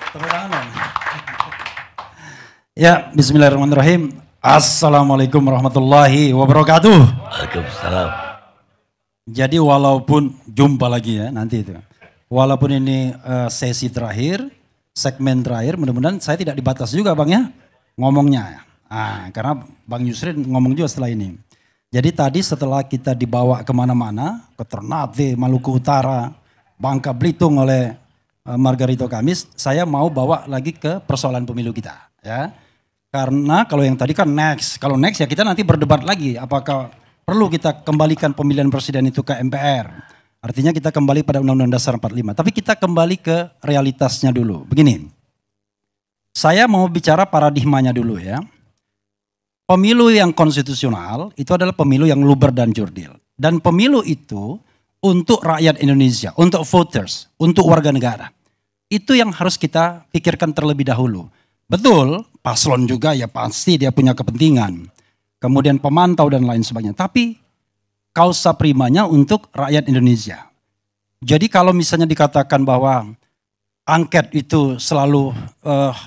Tepuk tangan dong. Ya, bismillahirrahmanirrahim. Assalamualaikum warahmatullahi wabarakatuh. Waalaikumsalam. Jadi walaupun jumpa lagi ya nanti itu. Walaupun ini sesi terakhir, segmen terakhir, mudah-mudahan saya tidak dibatas juga Bang ya ngomongnya. Karena Bang Yusrin ngomong juga setelah ini. Jadi tadi setelah kita dibawa kemana-mana, ke Ternate, Maluku Utara, Bangka Belitung oleh Margarito Kamis, saya mau bawa lagi ke persoalan pemilu kita ya. Karena kalau yang tadi kan next, kalau next ya kita nanti berdebat lagi apakah perlu kita kembalikan pemilihan presiden itu ke MPR. Artinya kita kembali pada Undang-Undang Dasar 45. Tapi kita kembali ke realitasnya dulu. Begini, saya mau bicara paradigmanya dulu ya. Pemilu yang konstitusional itu adalah pemilu yang luber dan jurdil. Dan pemilu itu untuk rakyat Indonesia, untuk voters, untuk warga negara. Itu yang harus kita pikirkan terlebih dahulu. Betul, paslon juga ya pasti dia punya kepentingan. Kemudian pemantau dan lain sebagainya. Tapi kausa primanya untuk rakyat Indonesia. Jadi kalau misalnya dikatakan bahwa angket itu selalu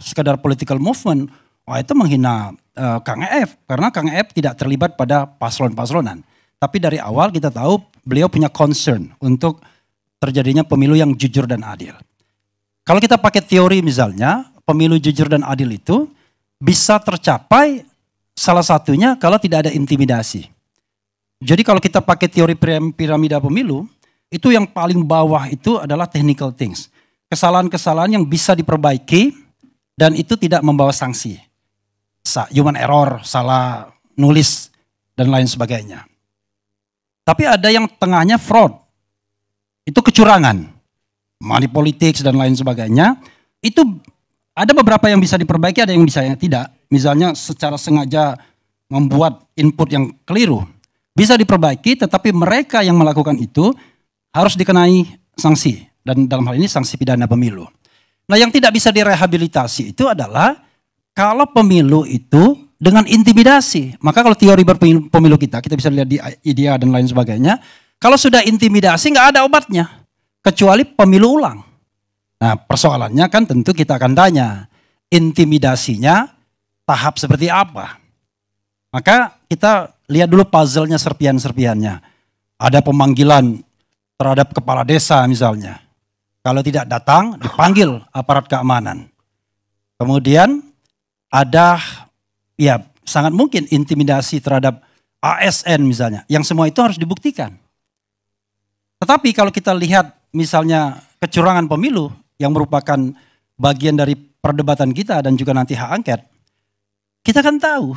sekedar political movement, itu menghina Kang EF. Karena Kang EF tidak terlibat pada paslon-paslonan. Tapi dari awal kita tahu beliau punya concern untuk terjadinya pemilu yang jujur dan adil. Kalau kita pakai teori misalnya, pemilu jujur dan adil itu bisa tercapai salah satunya kalau tidak ada intimidasi. Jadi kalau kita pakai teori piramida pemilu, itu yang paling bawah itu adalah technical things. Kesalahan-kesalahan yang bisa diperbaiki dan itu tidak membawa sanksi. Human error, salah nulis dan lain sebagainya. Tapi ada yang tengahnya fraud. Itu kecurangan. Money politics dan lain sebagainya. Itu ada beberapa yang bisa diperbaiki, ada yang bisa yang tidak. Misalnya secara sengaja membuat input yang keliru. Bisa diperbaiki tetapi mereka yang melakukan itu harus dikenai sanksi. Dan dalam hal ini sanksi pidana pemilu. Nah yang tidak bisa direhabilitasi itu adalah kalau pemilu itu dengan intimidasi. Maka kalau teori pemilu kita bisa lihat di IDEA dan lain sebagainya. Kalau sudah intimidasi nggak ada obatnya. Kecuali pemilu ulang. Nah persoalannya kan tentu kita akan tanya. Intimidasinya tahap seperti apa? Maka kita lihat dulu puzzle-nya serpihan-serpihannya. Ada pemanggilan terhadap kepala desa misalnya. Kalau tidak datang dipanggil aparat keamanan. Kemudian ada ya sangat mungkin intimidasi terhadap ASN misalnya. Yang semua itu harus dibuktikan. Tetapi kalau kita lihat misalnya kecurangan pemilu yang merupakan bagian dari perdebatan kita dan juga nanti hak angket. Kita kan tahu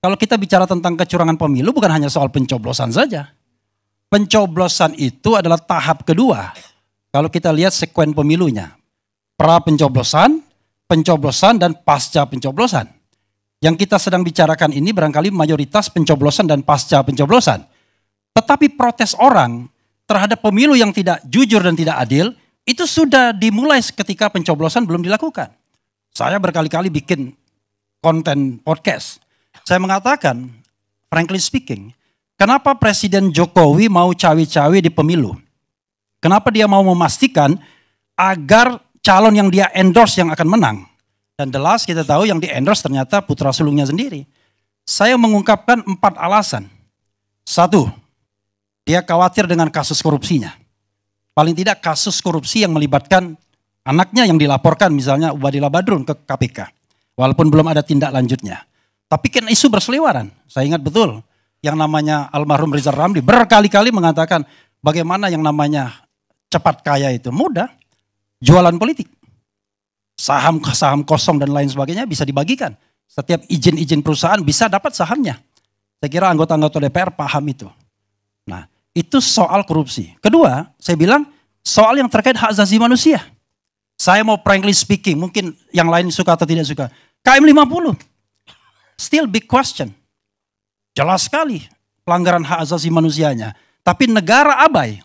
kalau kita bicara tentang kecurangan pemilu bukan hanya soal pencoblosan saja. Pencoblosan itu adalah tahap kedua. Kalau kita lihat sekuen pemilunya. Pra pencoblosan, pencoblosan dan pasca pencoblosan. Yang kita sedang bicarakan ini barangkali mayoritas pencoblosan dan pasca pencoblosan. Tetapi protes orang terhadap pemilu yang tidak jujur dan tidak adil, itu sudah dimulai ketika pencoblosan belum dilakukan. Saya berkali-kali bikin konten podcast. Saya mengatakan, frankly speaking, kenapa Presiden Jokowi mau cawe-cawe di pemilu? Kenapa dia mau memastikan agar calon yang dia endorse yang akan menang? Dan the last kita tahu yang di endorse ternyata putra sulungnya sendiri. Saya mengungkapkan 4 alasan. 1, dia khawatir dengan kasus korupsinya. Paling tidak kasus korupsi yang melibatkan anaknya yang dilaporkan misalnya Ubadillah Badrun ke KPK. Walaupun belum ada tindak lanjutnya. Tapi kan isu berseliweran. Saya ingat betul yang namanya almarhum Rizal Ramli berkali-kali mengatakan bagaimana yang namanya cepat kaya itu mudah. Jualan politik. Saham kosong dan lain sebagainya bisa dibagikan. Setiap izin-izin perusahaan bisa dapat sahamnya. Saya kira anggota-anggota DPR paham itu. Nah, itu soal korupsi. Kedua, saya bilang soal yang terkait hak asasi manusia. Saya mau frankly speaking, mungkin yang lain suka atau tidak suka. KM 50, still big question. Jelas sekali pelanggaran hak asasi manusianya. Tapi negara abai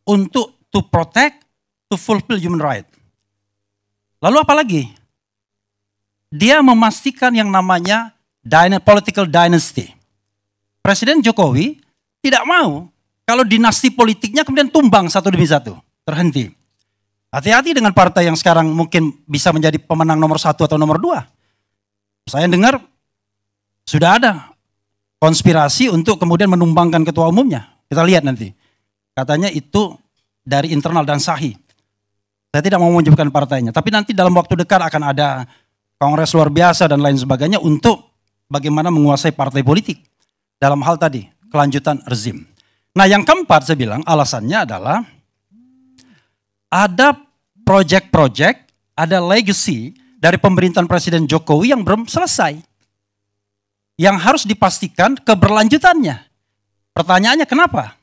untuk to protect, to fulfill human right. Lalu apa lagi? Dia memastikan yang namanya political dynasty. Presiden Jokowi tidak mau kalau dinasti politiknya kemudian tumbang satu demi satu, terhenti. Hati-hati dengan partai yang sekarang mungkin bisa menjadi pemenang nomor 1 atau nomor 2. Saya dengar sudah ada konspirasi untuk kemudian menumbangkan ketua umumnya. Kita lihat nanti. Katanya itu dari internal dan sahih. Saya tidak mau menyebutkan partainya. Tapi nanti dalam waktu dekat akan ada kongres luar biasa dan lain sebagainya untuk bagaimana menguasai partai politik. Dalam hal tadi, kelanjutan rezim. Nah yang keempat saya bilang alasannya adalah ada proyek-proyek, ada legacy dari pemerintahan Presiden Jokowi yang belum selesai. Yang harus dipastikan keberlanjutannya. Pertanyaannya kenapa?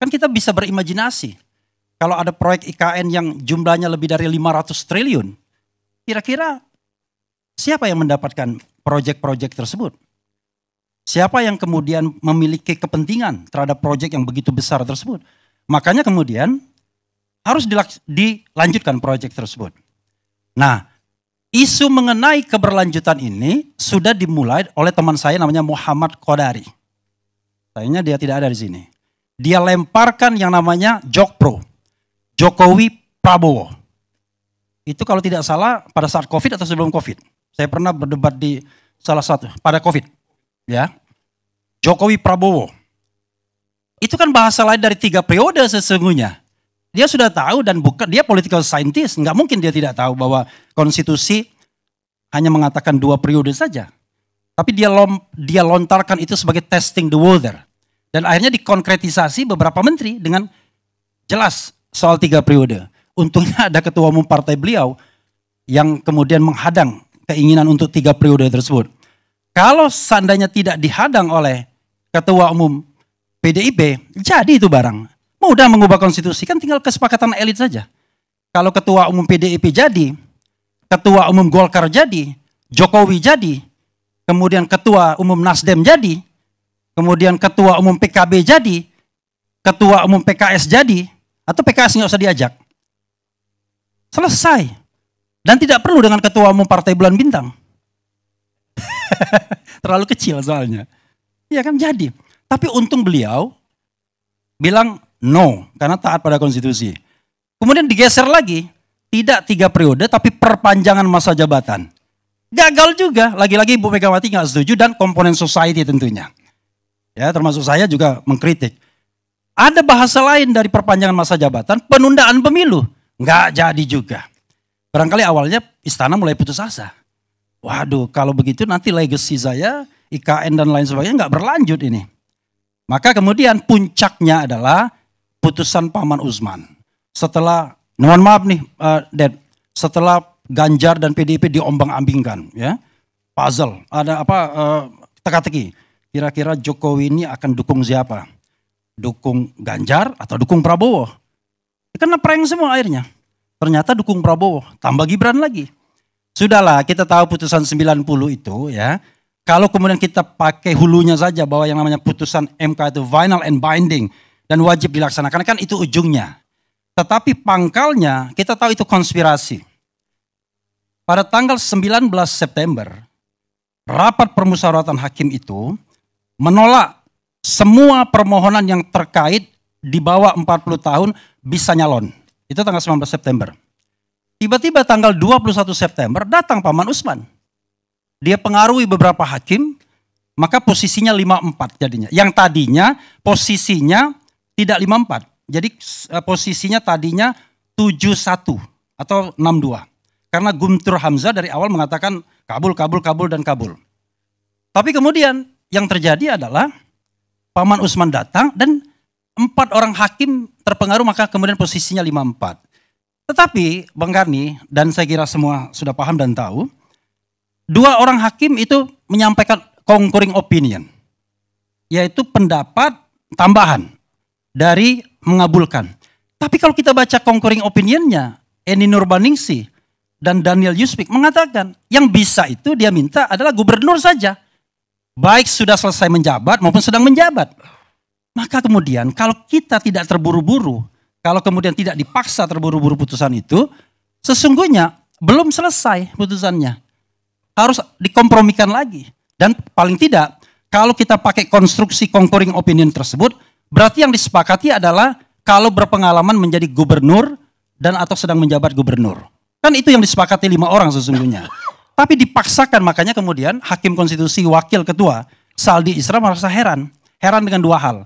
Kan kita bisa berimajinasi. Kalau ada proyek IKN yang jumlahnya lebih dari 500 triliun, kira-kira siapa yang mendapatkan proyek-proyek tersebut? Siapa yang kemudian memiliki kepentingan terhadap proyek yang begitu besar tersebut? Makanya kemudian harus dilanjutkan proyek tersebut. Nah, isu mengenai keberlanjutan ini sudah dimulai oleh teman saya namanya Muhammad Qodari. Sayangnya dia tidak ada di sini. Dia lemparkan yang namanya Jokpro, Jokowi Prabowo. Itu kalau tidak salah pada saat COVID atau sebelum COVID. Saya pernah berdebat di salah satu pada COVID. Ya, Jokowi Prabowo. Itu kan bahasa lain dari 3 periode sesungguhnya. Dia sudah tahu dan bukan dia political scientist, nggak mungkin dia tidak tahu bahwa konstitusi hanya mengatakan 2 periode saja. Tapi dia lontarkan itu sebagai testing the water. Dan akhirnya dikonkretisasi beberapa menteri dengan jelas soal 3 periode. Untungnya ada ketua umum partai beliau yang kemudian menghadang keinginan untuk 3 periode tersebut. Kalau seandainya tidak dihadang oleh ketua umum PDIP, jadi itu barang. Mudah mengubah konstitusi, kan tinggal kesepakatan elit saja. Kalau ketua umum PDIP jadi, ketua umum Golkar jadi, Jokowi jadi, kemudian ketua umum Nasdem jadi, kemudian ketua umum PKB jadi, ketua umum PKS jadi, atau PKS nggak usah diajak. Selesai. Dan tidak perlu dengan ketua umum Partai Bulan Bintang. Terlalu kecil soalnya. Iya kan jadi. Tapi untung beliau bilang no, karena taat pada konstitusi. Kemudian digeser lagi, tidak 3 periode tapi perpanjangan masa jabatan. Gagal juga, lagi-lagi Ibu Megawati nggak setuju dan komponen society tentunya. Ya, termasuk saya juga mengkritik. Ada bahasa lain dari perpanjangan masa jabatan, penundaan pemilu. Nggak jadi juga. Barangkali awalnya istana mulai putus asa. Waduh, kalau begitu nanti legacy saya, IKN dan lain sebagainya nggak berlanjut ini. Maka kemudian puncaknya adalah putusan Paman Usman. Setelah, mohon maaf nih, Dad, setelah Ganjar dan PDIP diombang-ambingkan, ya, puzzle, ada apa teka-teki. Kira-kira Jokowi ini akan dukung siapa? Dukung Ganjar atau dukung Prabowo? Karena prank semua akhirnya. Ternyata dukung Prabowo, tambah Gibran lagi. Sudahlah, kita tahu putusan 90 itu ya. Kalau kemudian kita pakai hulunya saja bahwa yang namanya putusan MK itu final and binding dan wajib dilaksanakan, kan itu ujungnya. Tetapi pangkalnya kita tahu itu konspirasi. Pada tanggal 19 September, rapat permusyawaratan hakim itu menolak semua permohonan yang terkait di bawah 40 tahun bisa nyalon. Itu tanggal 19 September. Tiba-tiba tanggal 21 September datang Paman Usman. Dia pengaruhi beberapa hakim, maka posisinya 54 jadinya. Yang tadinya posisinya tidak 54. Jadi posisinya tadinya 71 atau 62. Karena Guntur Hamzah dari awal mengatakan kabul, kabul, kabul, dan kabul. Tapi kemudian yang terjadi adalah Paman Usman datang dan 4 orang hakim terpengaruh, maka kemudian posisinya 54. Tetapi Bang Karni dan saya kira semua sudah paham dan tahu, 2 orang hakim itu menyampaikan concurring opinion, yaitu pendapat tambahan dari mengabulkan. Tapi kalau kita baca concurring opinionnya, Eni Nurbaningsih dan Daniel Yusmik mengatakan yang bisa itu dia minta adalah gubernur saja, baik sudah selesai menjabat maupun sedang menjabat. Maka kemudian kalau kita tidak terburu-buru, kalau kemudian tidak dipaksa terburu-buru putusan itu, sesungguhnya belum selesai putusannya. Harus dikompromikan lagi. Dan paling tidak, kalau kita pakai konstruksi concurring opinion tersebut, berarti yang disepakati adalah kalau berpengalaman menjadi gubernur dan atau sedang menjabat gubernur. Kan itu yang disepakati 5 orang sesungguhnya. Tapi dipaksakan, makanya kemudian Hakim Konstitusi Wakil Ketua Saldi Isra merasa heran. Heran dengan 2 hal.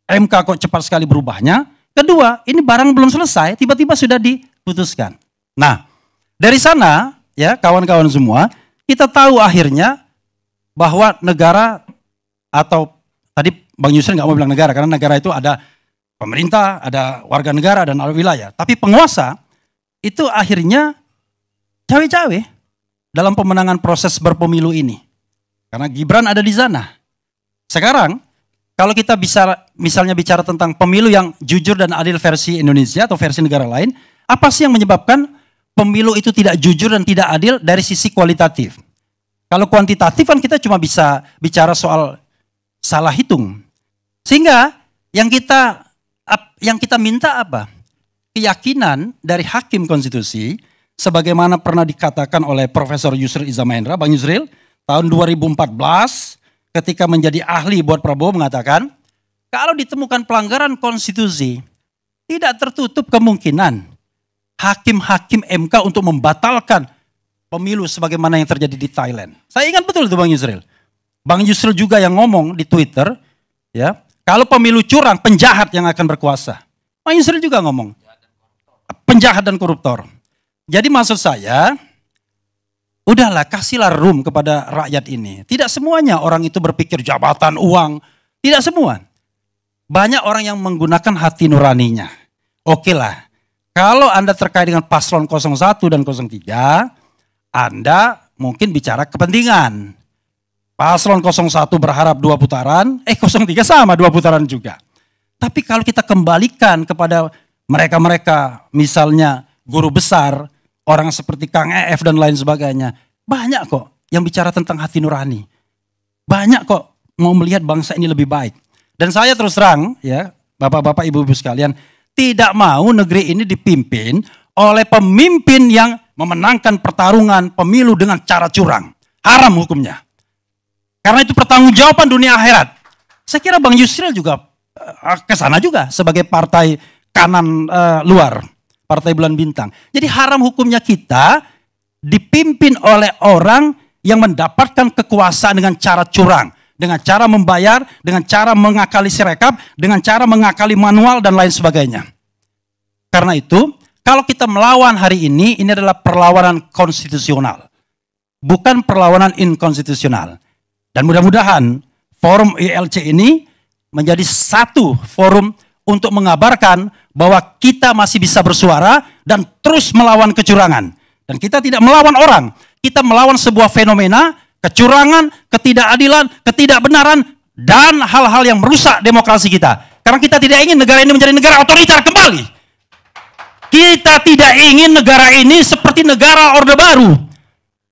MK kok cepat sekali berubahnya. Kedua, ini barang belum selesai, tiba-tiba sudah diputuskan. Nah, dari sana ya kawan-kawan semua, kita tahu akhirnya bahwa negara atau tadi Bang Yusril nggak mau bilang negara, karena negara itu ada pemerintah, ada warga negara, dan ada wilayah. Tapi penguasa itu akhirnya cawe-cawe dalam pemenangan proses berpemilu ini. Karena Gibran ada di sana. Sekarang, kalau kita bisa misalnya bicara tentang pemilu yang jujur dan adil versi Indonesia atau versi negara lain, apa sih yang menyebabkan pemilu itu tidak jujur dan tidak adil dari sisi kualitatif? Kalau kuantitatif kan kita cuma bisa bicara soal salah hitung. Sehingga yang kita minta apa? Keyakinan dari Hakim Konstitusi, sebagaimana pernah dikatakan oleh Profesor Yusril Iza Mahendra, Bang Yusril, tahun 2014, ketika menjadi ahli buat Prabowo mengatakan, kalau ditemukan pelanggaran konstitusi, tidak tertutup kemungkinan hakim-hakim MK untuk membatalkan pemilu sebagaimana yang terjadi di Thailand. Saya ingat betul itu Bang Yusril. Bang Yusril juga yang ngomong di Twitter, ya, kalau pemilu curang, penjahat yang akan berkuasa. Bang Yusril juga ngomong, penjahat dan koruptor. Jadi maksud saya, udahlah kasihlah room kepada rakyat ini. Tidak semuanya orang itu berpikir jabatan, uang. Tidak semua. Banyak orang yang menggunakan hati nuraninya. Oke lah, kalau Anda terkait dengan paslon 01 dan 03, Anda mungkin bicara kepentingan. Paslon 01 berharap 2 putaran, 03 sama 2 putaran juga. Tapi kalau kita kembalikan kepada mereka-mereka, misalnya guru besar, orang seperti Kang EF dan lain sebagainya, banyak kok yang bicara tentang hati nurani. Banyak kok mau melihat bangsa ini lebih baik. Dan saya terus terang, ya, bapak-bapak, ibu-ibu sekalian, tidak mau negeri ini dipimpin oleh pemimpin yang memenangkan pertarungan pemilu dengan cara curang. Haram hukumnya. Karena itu pertanggungjawaban dunia akhirat. Saya kira Bang Yusril juga ke sana juga sebagai partai kanan luar. Partai Bulan Bintang. Jadi haram hukumnya kita dipimpin oleh orang yang mendapatkan kekuasaan dengan cara curang. Dengan cara membayar, dengan cara mengakali sirekap, dengan cara mengakali manual dan lain sebagainya. Karena itu, kalau kita melawan hari ini adalah perlawanan konstitusional. Bukan perlawanan inkonstitusional. Dan mudah-mudahan forum ILC ini menjadi satu forum untuk mengabarkan bahwa kita masih bisa bersuara dan terus melawan kecurangan. Dan kita tidak melawan orang, kita melawan sebuah fenomena, kecurangan, ketidakadilan, ketidakbenaran, dan hal-hal yang merusak demokrasi kita. Karena kita tidak ingin negara ini menjadi negara otoriter kembali. Kita tidak ingin negara ini seperti negara Orde Baru.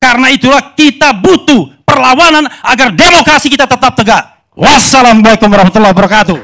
Karena itulah kita butuh perlawanan agar demokrasi kita tetap tegak. Wassalamualaikum warahmatullahi wabarakatuh.